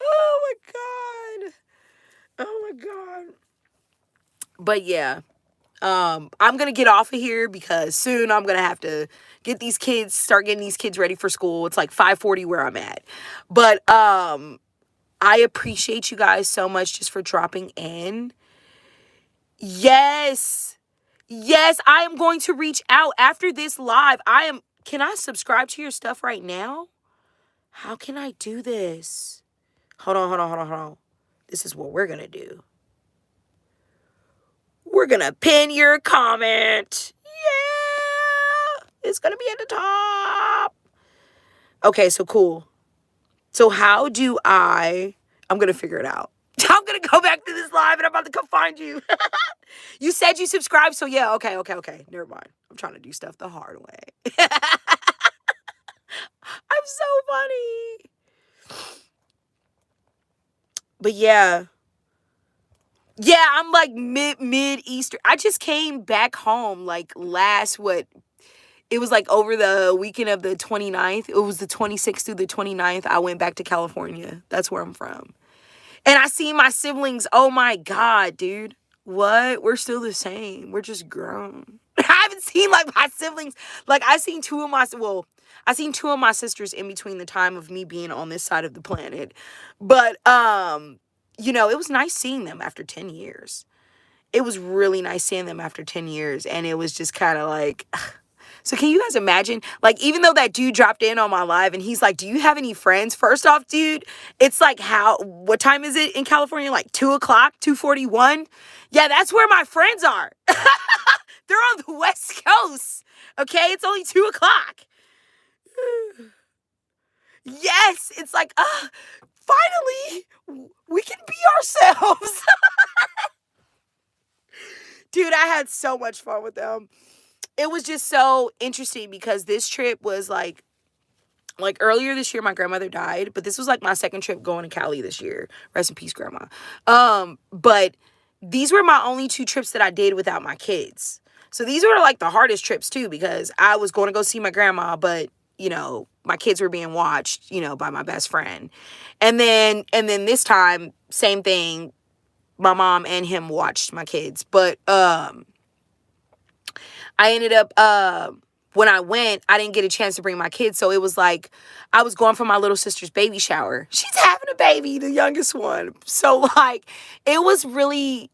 oh my God. Oh my God. But yeah, I'm going to get off of here, because soon I'm going to have to start getting these kids ready for school. It's like 5:40 where I'm at. But, I appreciate you guys so much just for dropping in. Yes. Yes, I am going to reach out after this live. Can I subscribe to your stuff right now? How can I do this? Hold on. This is what we're going to do. We're going to pin your comment. Yeah. It's going to be at the top. Okay, so cool. So how do I'm going to figure it out. I'm going to go back to this live, and I'm about to come find you. You said you subscribed, so yeah, okay. Never mind. I'm trying to do stuff the hard way. I'm so funny. But yeah. Yeah, I'm like mid Easter. I just came back home like it it was like over the weekend of the 29th. It was the 26th through the 29th. I went back to California. That's where I'm from. And I see my siblings. Oh my God, dude. What? We're still the same. We're just grown. I haven't seen like my siblings. Like I seen two of my sisters in between the time of me being on this side of the planet. But it was nice seeing them after 10 years. It was really nice seeing them after 10 years. And it was just kind of like, so can you guys imagine? Like, even though that dude dropped in on my live and he's like, do you have any friends? First off, dude, it's like what time is it in California? Like 2 o'clock, 2:41? Yeah, that's where my friends are. They're on the West Coast. Okay, it's only 2 o'clock. Yes, it's like, finally, we can be ourselves. Dude, I had so much fun with them. It was just so interesting because this trip was like earlier this year, my grandmother died, but this was like my second trip going to Cali this year. Rest in peace, grandma. But these were my only 2 trips that I did without my kids. So these were like the hardest trips too, because I was going to go see my grandma, but my kids were being watched, by my best friend. And then this time, same thing. My mom and him watched my kids, but, I ended up, when I went, I didn't get a chance to bring my kids. So it was like, I was going for my little sister's baby shower. She's having a baby, the youngest one. So like, it was really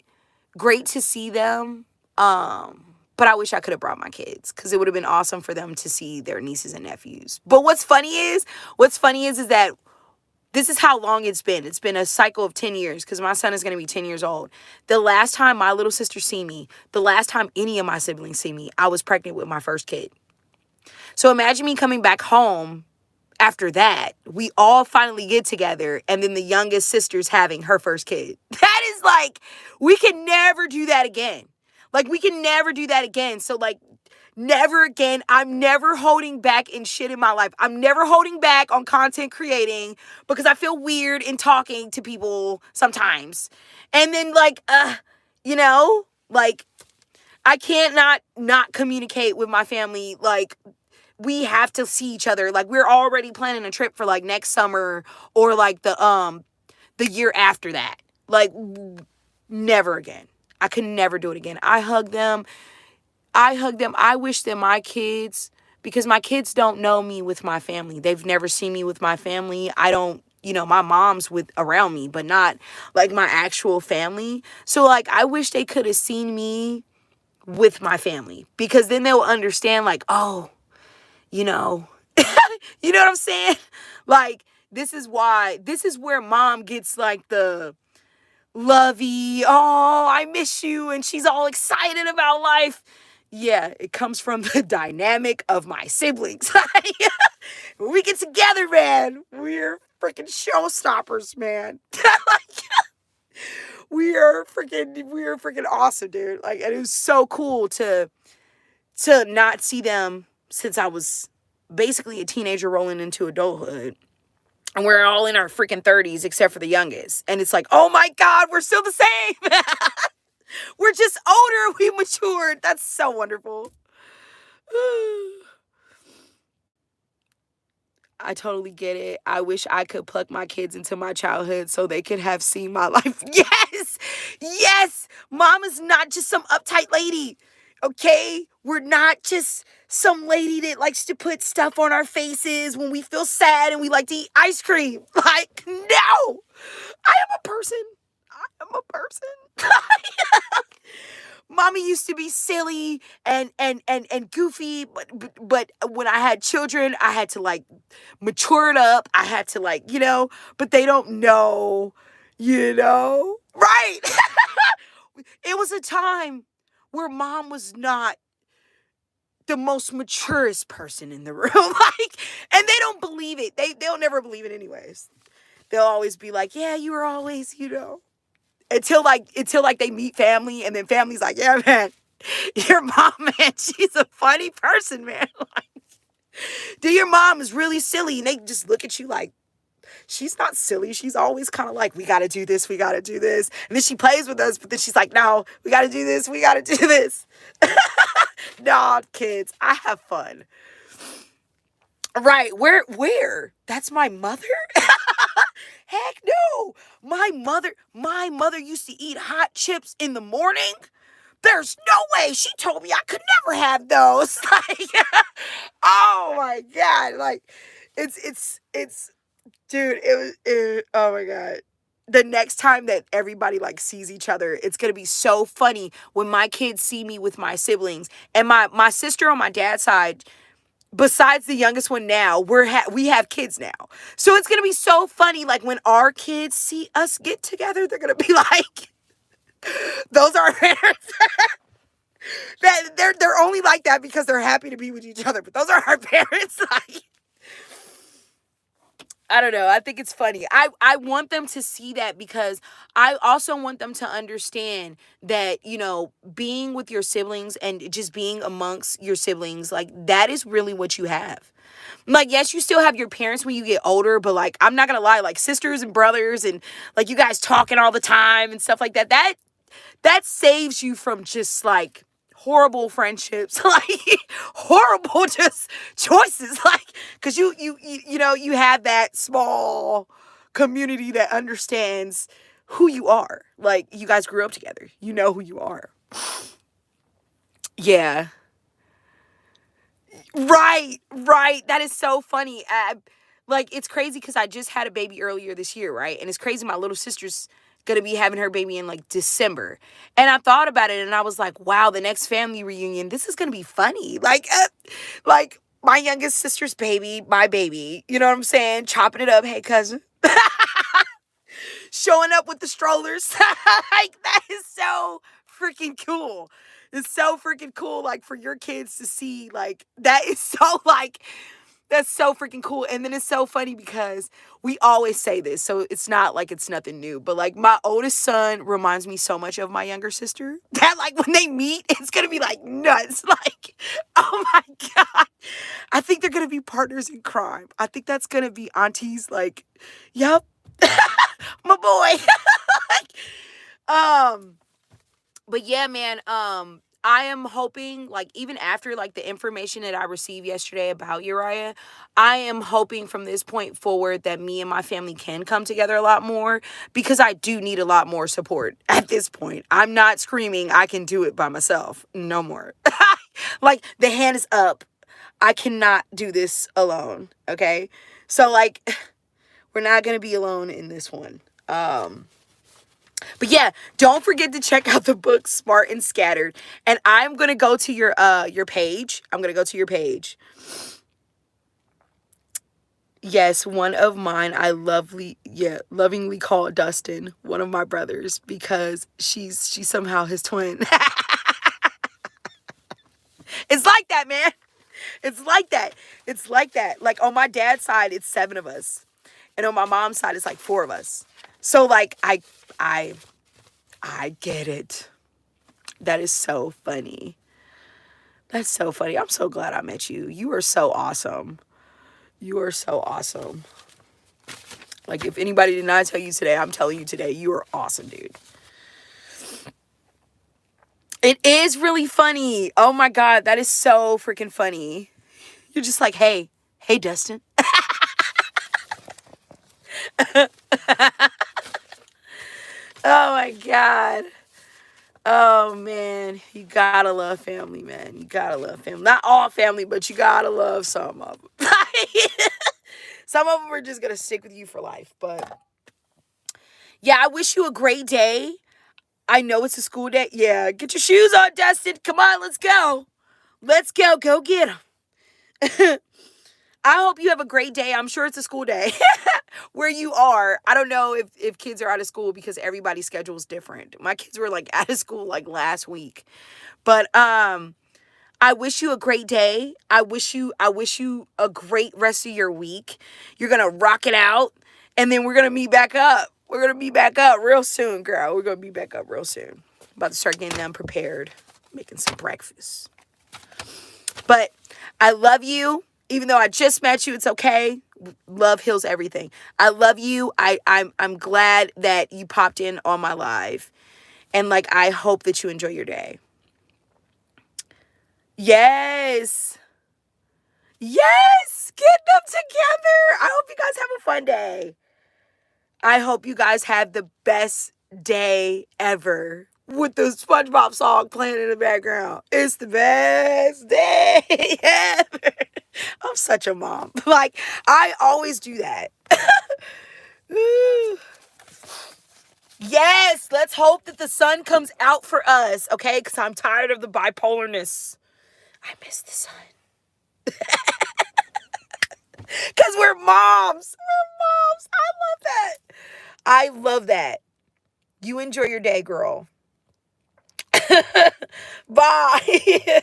great to see them. But I wish I could have brought my kids because it would have been awesome for them to see their nieces and nephews. But what's funny is that this is how long it's been. It's been a cycle of 10 years because my son is going to be 10 years old. The last time my little sister see me, the last time any of my siblings see me, I was pregnant with my first kid. So imagine me coming back home after that. We all finally get together and then the youngest sister's having her first kid. That is like, we can never do that again. Like, we can never do that again. So like, never again. I'm never holding back in shit in my life. I'm never holding back on content creating because I feel weird in talking to people sometimes. And then like, like I can't not communicate with my family. Like, we have to see each other. Like, we're already planning a trip for like next summer or like the year after that. Like, never again. I could never do it again. I hug them. I wish that my kids, because my kids don't know me with my family. They've never seen me with my family. I don't, my mom's around me, but not like my actual family. So like, I wish they could have seen me with my family because then they'll understand like, oh, you know what I'm saying? Like, this is where mom gets like the lovey, oh, I miss you. And she's all excited about life. Yeah, it comes from the dynamic of my siblings. When we get together, man, we're freaking showstoppers, man. Like, we are freaking awesome, dude. Like, and it was so cool to not see them since I was basically a teenager rolling into adulthood. And we're all in our freaking 30s except for the youngest. And it's like, oh my God, we're still the same. We're just older. We matured. That's so wonderful. I totally get it. I wish I could pluck my kids into my childhood so they could have seen my life. Yes. Yes. Mom is not just some uptight lady. Okay? We're not just some lady that likes to put stuff on our faces when we feel sad and we like to eat ice cream. Like, no. I am a person. Mommy used to be silly and goofy, but when I had children, I had to like mature it up. I had to like, but they don't know, right? It was a time where mom was not the most maturest person in the room. Like, and they don't believe it. They'll never believe it anyways. They'll always be like, yeah, you were always, until they meet family, and then family's like, yeah, man, your mom, man, she's a funny person, man. Like, your mom is really silly, and they just look at you like, she's not silly. She's always kind of like, we got to do this. We got to do this. And then she plays with us, but then she's like, no, we got to do this. We got to do this. Nah, kids, I have fun. Right. Where? That's my mother? Heck no. My mother used to eat hot chips in the morning. There's no way. She told me I could never have those. Like, oh my God. Like, it's, dude, oh my God. The next time that everybody like sees each other, it's going to be so funny when my kids see me with my siblings. And my sister on my dad's side, besides the youngest one now, we have kids now. So it's going to be so funny. Like when our kids see us get together, they're going to be like, those are our parents. They're only like that because they're happy to be with each other. But those are our parents. Like, I don't know. I think it's funny. I want them to see that because I also want them to understand that, you know, being with your siblings and just being amongst your siblings, like that is really what you have. Like, yes, you still have your parents when you get older, but like, I'm not going to lie, like sisters and brothers and like you guys talking all the time and stuff like that, that saves you from just like horrible friendships, like horrible just choices, like because you know you have that small community that understands who you are. Like you guys grew up together, you know who you are. Yeah. Right. That is so funny. Like, it's crazy because I just had a baby earlier this year, right? And it's crazy. My little sister's gonna be having her baby in like December. And I thought about it and I was like, wow, the next family reunion, this is gonna be funny. Like my youngest sister's baby, my baby, you know what I'm saying? Chopping it up. Hey, cousin. Showing up with the strollers. Like, that is so freaking cool. It's so freaking cool, like, for your kids to see, like, that is so, like, that's so freaking cool. And then it's so funny because we always say this, so it's not like it's nothing new. But, like, my oldest son reminds me so much of my younger sister that, like, when they meet, it's going to be, like, nuts. Like, oh, my God. I think they're going to be partners in crime. I think that's going to be aunties, like, yep. My boy. um but yeah, man, I am hoping, like, even after like the information that I received yesterday about Uriah, I am hoping from this point forward that me and my family can come together a lot more because I do need a lot more support at this point. I'm not screaming I can do it by myself no more. Like, the hand is up. I cannot do this alone, okay? So, like, we're not going to be alone in this one. But yeah, don't forget to check out the book Smart and Scattered. And I'm going to go to your page. I'm going to go to your page. Yes, one of mine I lovingly call Dustin, one of my brothers, because she's somehow his twin. It's like that, man. It's like that. It's like that. Like, on my dad's side, it's 7 of us. And on my mom's side, it's like 4 of us. So, like, I get it. That is so funny. That's so funny. I'm so glad I met you. You are so awesome. You are so awesome. Like, if anybody did not tell you today, I'm telling you today, you are awesome, dude. It is really funny. Oh my God, that is so freaking funny. You're just like, hey, Dustin. Oh my God. Oh man, you gotta love family, man. You gotta love family. Not all family, but you gotta love some of them. Some of them are just gonna stick with you for life. But yeah, I wish you a great day. I know it's a school day. Yeah, get your shoes on, Dustin. Come on, let's go. Let's go. Go get them. I hope you have a great day. I'm sure it's a school day where you are. I don't know if kids are out of school because everybody's schedule is different. My kids were like out of school like last week. But I wish you a great day. I wish you a great rest of your week. You're going to rock it out and then we're going to meet back up. We're going to be back up real soon, girl. We're going to be back up real soon. About to start getting them prepared, making some breakfast. But I love you. Even though I just met you, it's okay. Love heals everything. I love you. I'm glad that you popped in on my live. And like, I hope that you enjoy your day. Yes. Yes. Get them together. I hope you guys have a fun day. I hope you guys have the best day ever with the SpongeBob song playing in the background. It's the best day ever. I'm such a mom. Like, I always do that. Yes, let's hope that the sun comes out for us, okay? Because I'm tired of the bipolarness. I miss the sun. Because we're moms. We're moms. I love that. I love that. You enjoy your day, girl. Bye.